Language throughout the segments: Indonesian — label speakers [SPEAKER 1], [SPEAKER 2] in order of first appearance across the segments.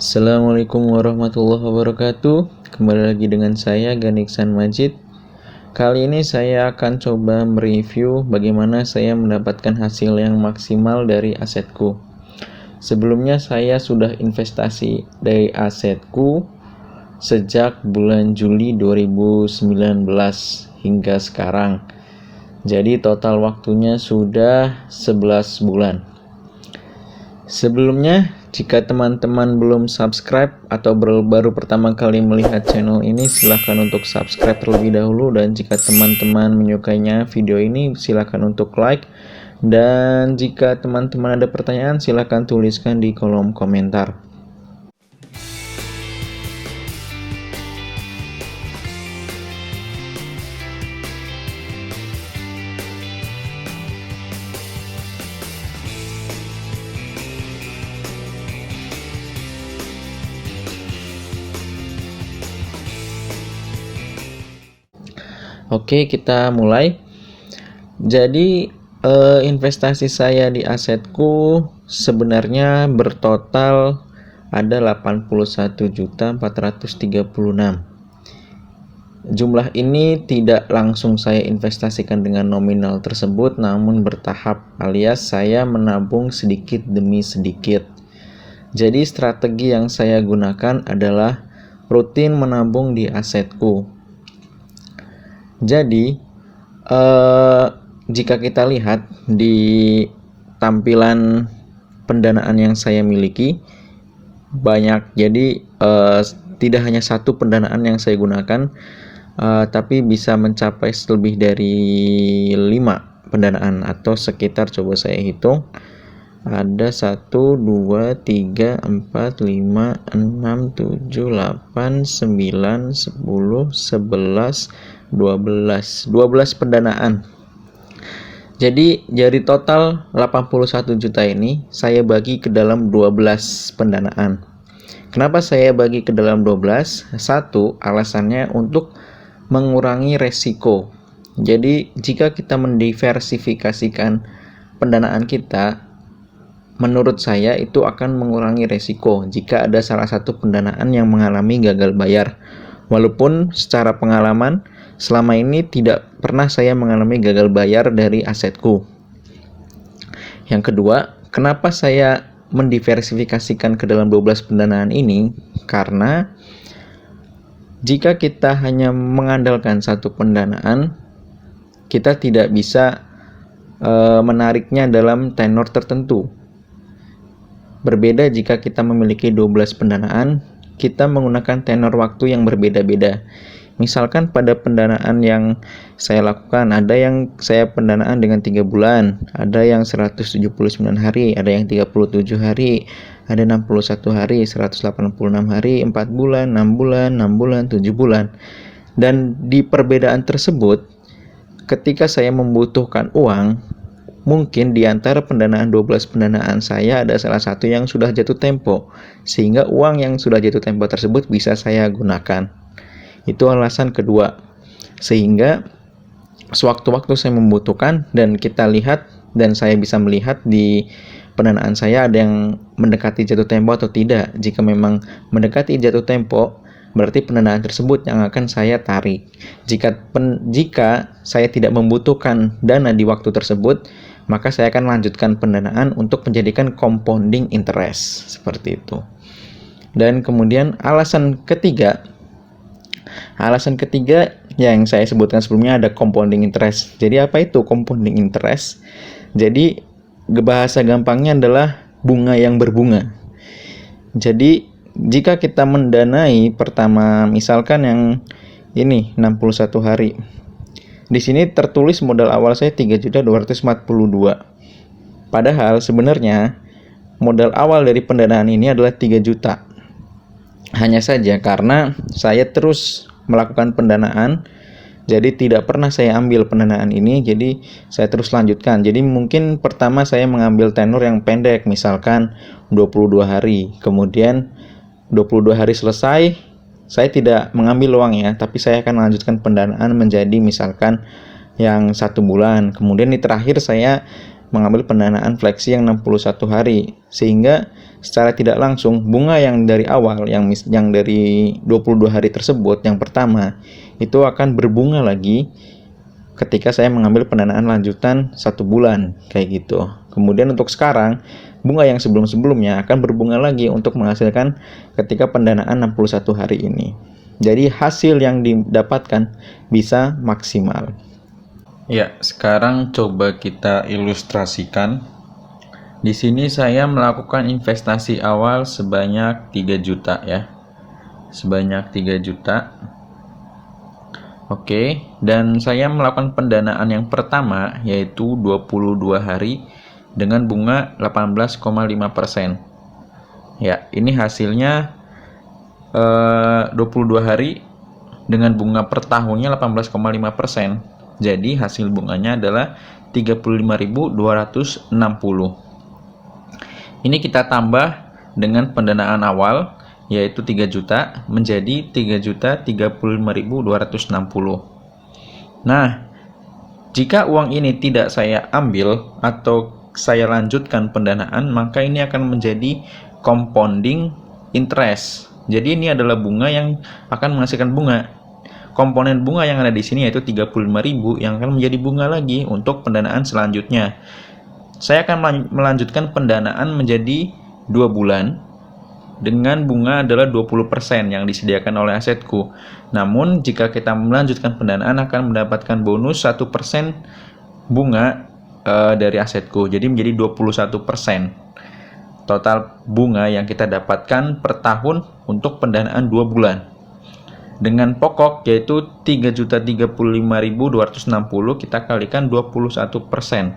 [SPEAKER 1] Assalamualaikum warahmatullahi wabarakatuh. Kembali lagi dengan saya Ganiksan Majid. Kali ini saya akan coba mereview bagaimana saya mendapatkan hasil yang maksimal dari asetku. Sebelumnya saya sudah investasi dari asetku sejak bulan Juli 2019 hingga sekarang. Jadi total waktunya sudah 11 bulan. Sebelumnya, jika teman-teman belum subscribe atau baru pertama kali melihat channel ini, silahkan untuk subscribe terlebih dahulu. Dan jika teman-teman menyukainya video ini, silahkan untuk like. Dan jika teman-teman ada pertanyaan, silahkan tuliskan di kolom komentar. Oke, kita mulai. Jadi investasi saya di asetku sebenarnya bertotal ada 81.436. Jumlah ini tidak langsung saya investasikan dengan nominal tersebut, namun bertahap, alias saya menabung sedikit demi sedikit. Jadi strategi yang saya gunakan adalah rutin menabung di asetku. Jadi jika kita lihat di tampilan pendanaan yang saya miliki banyak, jadi tidak hanya satu pendanaan yang saya gunakan, tapi bisa mencapai lebih dari 5 pendanaan, atau sekitar, coba saya hitung, ada 1, 2, 3, 4, 5, 6, 7, 8, 9, 10, 11, 12 pendanaan. Jadi dari total 81 juta ini saya bagi ke dalam 12 pendanaan. Kenapa saya bagi ke dalam 12? Satu, alasannya untuk mengurangi resiko. Jadi jika kita mendiversifikasikan pendanaan kita, menurut saya itu akan mengurangi resiko jika ada salah satu pendanaan yang mengalami gagal bayar. Walaupun secara pengalaman selama ini tidak pernah saya mengalami gagal bayar dari asetku. Yang kedua, kenapa saya mendiversifikasikan ke dalam 12 pendanaan ini? Karena jika kita hanya mengandalkan satu pendanaan, kita tidak bisa menariknya dalam tenor tertentu. Berbeda jika kita memiliki 12 pendanaan, kita menggunakan tenor waktu yang berbeda-beda. Misalkan pada pendanaan yang saya lakukan, ada yang saya pendanaan dengan 3 bulan, ada yang 179 hari, ada yang 37 hari, ada 61 hari, 186 hari, 4 bulan, 6 bulan, 6 bulan, 7 bulan. Dan di perbedaan tersebut, ketika saya membutuhkan uang, mungkin di antara pendanaan 12 pendanaan saya ada salah satu yang sudah jatuh tempo, sehingga uang yang sudah jatuh tempo tersebut bisa saya gunakan. Itu alasan kedua. Sehingga sewaktu-waktu saya membutuhkan dan kita lihat, dan saya bisa melihat di pendanaan saya ada yang mendekati jatuh tempo atau tidak. Jika memang mendekati jatuh tempo, berarti pendanaan tersebut yang akan saya tarik. Jika saya tidak membutuhkan dana di waktu tersebut, maka saya akan melanjutkan pendanaan untuk menjadikan compounding interest, seperti itu. Dan kemudian alasan ketiga yang saya sebutkan sebelumnya ada compounding interest. Jadi apa itu compounding interest? Jadi bahasa gampangnya adalah bunga yang berbunga. Jadi jika kita mendanai pertama, misalkan yang ini 61 hari. Di sini tertulis modal awal saya 3.242. Padahal sebenarnya modal awal dari pendanaan ini adalah 3 juta. Hanya saja karena saya terus melakukan pendanaan, jadi tidak pernah saya ambil pendanaan ini, jadi saya terus lanjutkan. Jadi mungkin pertama saya mengambil tenor yang pendek, misalkan 22 hari. Kemudian 22 hari selesai, saya tidak mengambil uangnya, tapi saya akan melanjutkan pendanaan menjadi misalkan yang 1 bulan. Kemudian di terakhir saya mengambil pendanaan fleksi yang 61 hari, sehingga secara tidak langsung bunga yang dari awal yang dari 22 hari tersebut yang pertama itu akan berbunga lagi ketika saya mengambil pendanaan lanjutan 1 bulan kayak gitu. Kemudian untuk sekarang bunga yang sebelum-sebelumnya akan berbunga lagi untuk menghasilkan ketika pendanaan 61 hari ini. Jadi hasil yang didapatkan bisa maksimal. Ya, sekarang coba kita ilustrasikan. Di sini saya melakukan investasi awal sebanyak 3 juta ya. Sebanyak 3 juta. Oke, dan saya melakukan pendanaan yang pertama yaitu 22 hari dengan bunga 18,5%. Ya, ini hasilnya 22 hari dengan bunga per tahunnya 18,5%. Jadi hasil bunganya adalah 35.260. Ini kita tambah dengan pendanaan awal yaitu 3 juta menjadi 3.035.260. Nah, jika uang ini tidak saya ambil atau saya lanjutkan pendanaan, maka ini akan menjadi compounding interest. Jadi ini adalah bunga yang akan menghasilkan bunga. Komponen bunga yang ada di sini yaitu 35.000 yang akan menjadi bunga lagi untuk pendanaan selanjutnya. Saya akan melanjutkan pendanaan menjadi 2 bulan dengan bunga adalah 20% yang disediakan oleh asetku. Namun jika kita melanjutkan pendanaan akan mendapatkan bonus 1% bunga dari asetku. Jadi menjadi 21%. Total bunga yang kita dapatkan per tahun untuk pendanaan 2 bulan. Dengan pokok yaitu 3.035.260 kita kalikan 21%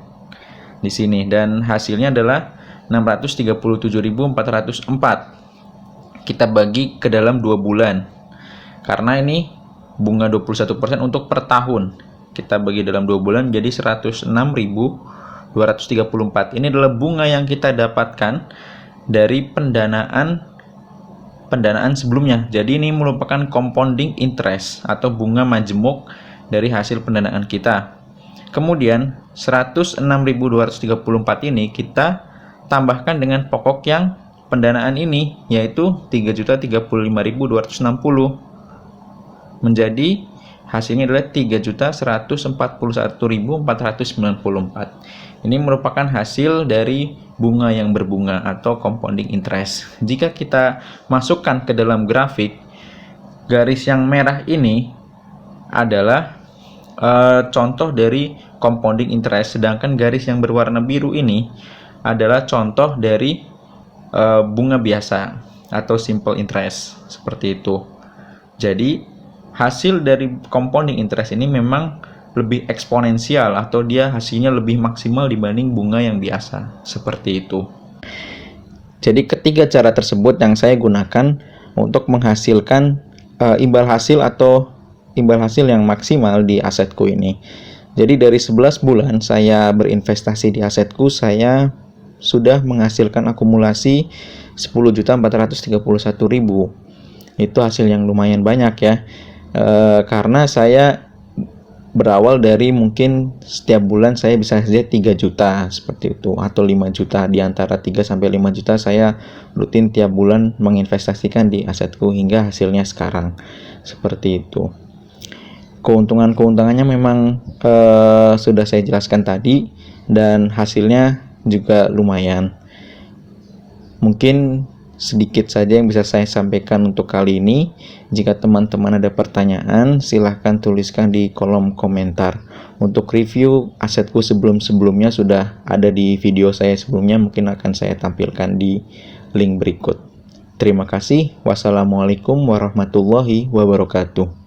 [SPEAKER 1] di sini dan hasilnya adalah 637.404. Kita bagi ke dalam 2 bulan. Karena ini bunga 21% untuk per tahun. Kita bagi dalam 2 bulan jadi 106.234. Ini adalah bunga yang kita dapatkan dari pendanaan sebelumnya. Jadi ini merupakan compounding interest atau bunga majemuk dari hasil pendanaan kita. Kemudian 106.234 ini kita tambahkan dengan pokok yang pendanaan ini yaitu 3.035.260 menjadi hasilnya adalah 3.141.494. Ini merupakan hasil dari bunga yang berbunga atau compounding interest. Jika kita masukkan ke dalam grafik, garis yang merah ini adalah contoh dari compounding interest, sedangkan garis yang berwarna biru ini adalah contoh dari bunga biasa atau simple interest seperti itu. Jadi hasil dari compounding interest ini memang lebih eksponensial atau dia hasilnya lebih maksimal dibanding bunga yang biasa seperti itu. Jadi ketiga cara tersebut yang saya gunakan untuk menghasilkan imbal hasil atau imbal hasil yang maksimal di asetku ini. Jadi dari 11 bulan saya berinvestasi di asetku, saya sudah menghasilkan akumulasi 10.431.000. Itu hasil yang lumayan banyak ya. Karena saya berawal dari mungkin setiap bulan saya bisa saja 3 juta seperti itu atau 5 juta, di antara 3 sampai 5 juta saya rutin tiap bulan menginvestasikan di asetku hingga hasilnya sekarang seperti itu. Keuntungannya memang sudah saya jelaskan tadi dan hasilnya juga lumayan. Mungkin sedikit saja yang bisa saya sampaikan untuk kali ini. Jika teman-teman ada pertanyaan, silahkan tuliskan di kolom komentar. Untuk review asetku sebelum-sebelumnya sudah ada di video saya sebelumnya, mungkin akan saya tampilkan di link berikut. Terima kasih. Wassalamualaikum warahmatullahi wabarakatuh.